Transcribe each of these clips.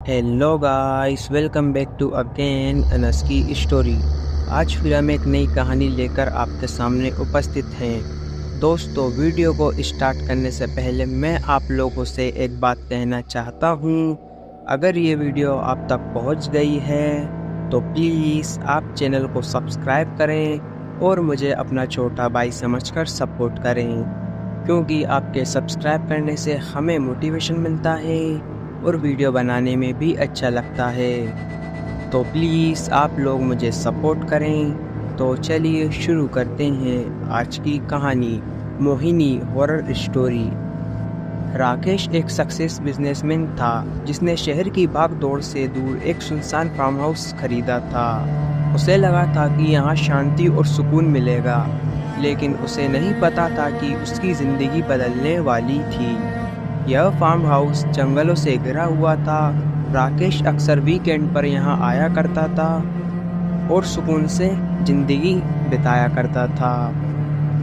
Hello guys, welcome back to again Anas की story. आज फिर हम एक नई कहानी लेकर आपके सामने उपस्थित हैं। दोस्तों, वीडियो को स्टार्ट करने से पहले मैं आप लोगों से एक बात कहना चाहता हूँ। अगर ये वीडियो आप तक पहुँच गई है तो प्लीज़ आप चैनल को सब्सक्राइब करें और मुझे अपना छोटा भाई समझकर सपोर्ट करें, क्योंकि आपके सब्सक्राइब करने से हमें मोटिवेशन मिलता है और वीडियो बनाने में भी अच्छा लगता है। तो प्लीज़ आप लोग मुझे सपोर्ट करें। तो चलिए शुरू करते हैं आज की कहानी, मोहिनी हॉरर स्टोरी। राकेश एक सक्सेस बिजनेसमैन था जिसने शहर की भागदौड़ से दूर एक सुनसान फार्म हाउस खरीदा था। उसे लगा था कि यहाँ शांति और सुकून मिलेगा, लेकिन उसे नहीं पता था कि उसकी ज़िंदगी बदलने वाली थी। यह फार्म हाउस जंगलों से घिरा हुआ था। राकेश अक्सर वीकेंड पर यहाँ आया करता था और सुकून से जिंदगी बिताया करता था।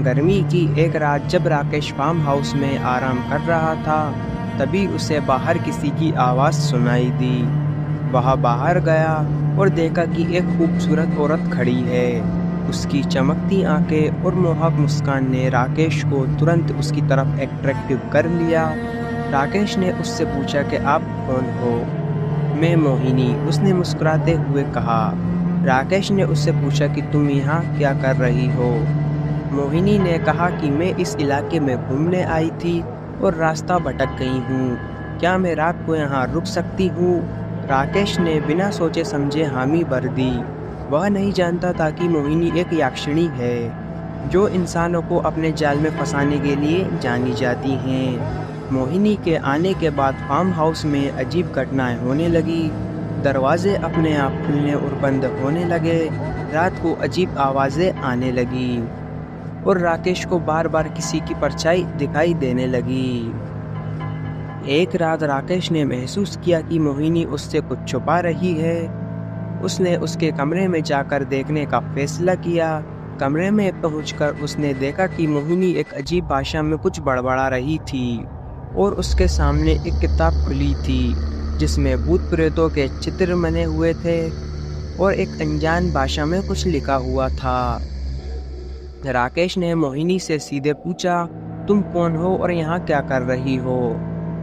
गर्मी की एक रात जब राकेश फार्म हाउस में आराम कर रहा था, तभी उसे बाहर किसी की आवाज़ सुनाई दी। वह बाहर गया और देखा कि एक खूबसूरत औरत खड़ी है। उसकी चमकती आंखें और मोहक मुस्कान ने राकेश को तुरंत उसकी तरफ अट्रैक्टिव कर लिया। राकेश ने उससे पूछा कि आप कौन हो? मैं मोहिनी, उसने मुस्कुराते हुए कहा। राकेश ने उससे पूछा कि तुम यहाँ क्या कर रही हो? मोहिनी ने कहा कि मैं इस इलाके में घूमने आई थी और रास्ता भटक गई हूँ। क्या मैं रात को यहाँ रुक सकती हूँ? राकेश ने बिना सोचे समझे हामी भर दी। वह नहीं जानता था कि मोहिनी एक याक्षिणी है जो इंसानों को अपने जाल में फंसाने के लिए जानी जाती हैं। मोहिनी के आने के बाद फार्म हाउस में अजीब घटनाएं होने लगी। दरवाजे अपने आप खुलने और बंद होने लगे। रात को अजीब आवाज़ें आने लगी और राकेश को बार बार किसी की परछाई दिखाई देने लगी। एक रात राकेश ने महसूस किया कि मोहिनी उससे कुछ छुपा रही है। उसने उसके कमरे में जाकर देखने का फैसला किया। कमरे में पहुंचकर उसने देखा कि मोहिनी एक अजीब भाषा में कुछ बड़बड़ा रही थी और उसके सामने एक किताब खुली थी जिसमें भूत प्रेतों के चित्र बने हुए थे और एक अनजान भाषा में कुछ लिखा हुआ था। राकेश ने मोहिनी से सीधे पूछा, तुम कौन हो और यहाँ क्या कर रही हो?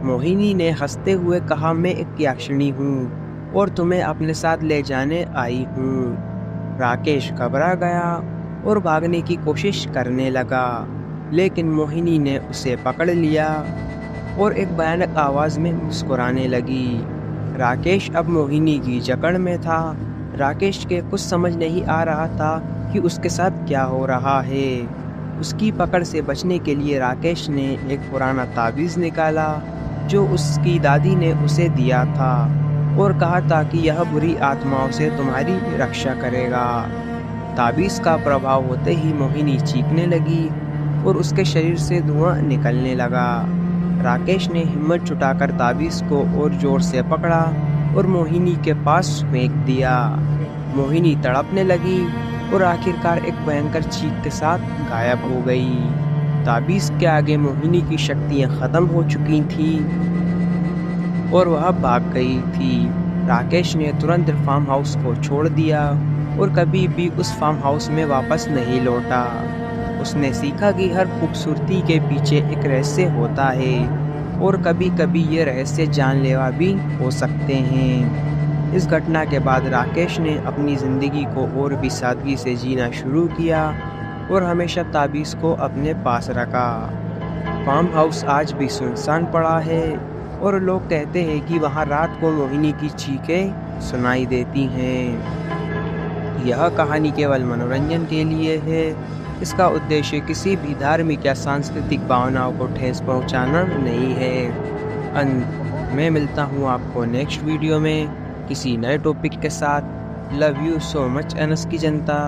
मोहिनी ने हंसते हुए कहा, मैं एक याक्षिणी हूँ और तुम्हें अपने साथ ले जाने आई हूँ। राकेश घबरा गया और भागने की कोशिश करने लगा, लेकिन मोहिनी ने उसे पकड़ लिया और एक भयानक आवाज़ में मुस्कुराने लगी। राकेश अब मोहिनी की जकड़ में था। राकेश के कुछ समझ नहीं आ रहा था कि उसके साथ क्या हो रहा है। उसकी पकड़ से बचने के लिए राकेश ने एक पुराना ताबीज़ निकाला जो उसकी दादी ने उसे दिया था और कहा था कि यह बुरी आत्माओं से तुम्हारी रक्षा करेगा। ताबीज़ का प्रभाव होते ही मोहिनी चीखने लगी और उसके शरीर से धुआं निकलने लगा। राकेश ने हिम्मत जुटाकर ताबीज़ को और जोर से पकड़ा और मोहिनी के पास फेंक दिया। मोहिनी तड़पने लगी और आखिरकार एक भयंकर चीख के साथ गायब हो गई। ताबीज़ के आगे मोहिनी की शक्तियाँ ख़त्म हो चुकी थीं और वह भाग गई थी। राकेश ने तुरंत फार्म हाउस को छोड़ दिया और कभी भी उस फार्म हाउस में वापस नहीं लौटा। उसने सीखा कि हर खूबसूरती के पीछे एक रहस्य होता है और कभी कभी ये रहस्य जानलेवा भी हो सकते हैं। इस घटना के बाद राकेश ने अपनी ज़िंदगी को और भी सादगी से जीना शुरू किया और हमेशा ताबीज़ को अपने पास रखा। फार्म हाउस आज भी सुनसान पड़ा है और लोग कहते हैं कि वहाँ रात को मोहिनी की चीखें सुनाई देती हैं। यह कहानी केवल मनोरंजन के लिए है। इसका उद्देश्य किसी भी धार्मिक या सांस्कृतिक भावनाओं को ठेस पहुंचाना नहीं है। मैं मिलता हूं आपको नेक्स्ट वीडियो में किसी नए टॉपिक के साथ। Love you so much Anas की जनता।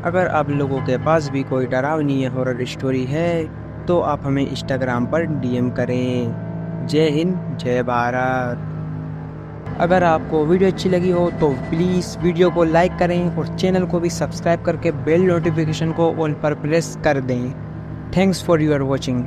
अगर आप लोगों के पास भी कोई डरावनी या हॉरर स्टोरी है तो आप हमें इंस्टाग्राम पर डीएम करें। जय हिंद, जय भारत। अगर आपको वीडियो अच्छी लगी हो तो प्लीज़ वीडियो को लाइक करें और चैनल को भी सब्सक्राइब करके बेल नोटिफिकेशन को ऑल पर प्रेस कर दें। Thanks for your watching.